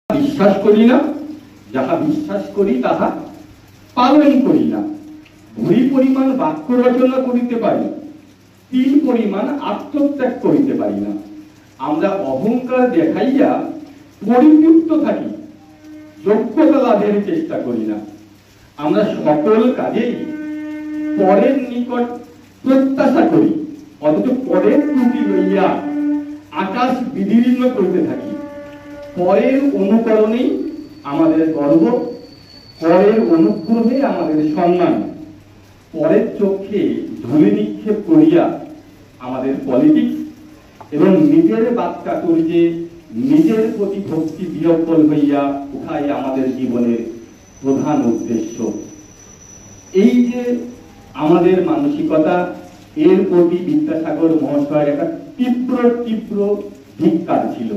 বিশ্বাস করি না, যাহা বিশ্বাস করি তাহা পালন করি না। ভূরি পরিমাণ বাক্য রচনা করিতে পারি, তিল পরিমাণ আত্মত্যাগ করিতে পারি না। আমরা অহংকার দেখাইয়া পরিতৃপ্ত থাকি, যোগ্যতা লাভের চেষ্টা করি না। আমরা সকল কাজেই পরের নিকট প্রত্যাশা করি, অথচ পরের ত্রুটি লইয়া আকাশ বিদীর্ণ করতে থাকি। পরের অনুকরণেই আমাদের গর্ব, পরের অনুগ্রহে আমাদের সম্মান, পরের চোখে ধুলি নিক্ষেপ করিয়া আমাদের পলিটিক্স এবং নিজের বাক্যাতুর্যে নিজের প্রতি ভক্তি বিহ্বল হইয়া উঠাই আমাদের জীবনের প্রধান উদ্দেশ্য। এই যে আমাদের মানসিকতা, এর প্রতি বিদ্যাসাগর মহাশয়ের একটা তীব্র তীব্র ধিক্কার ছিল।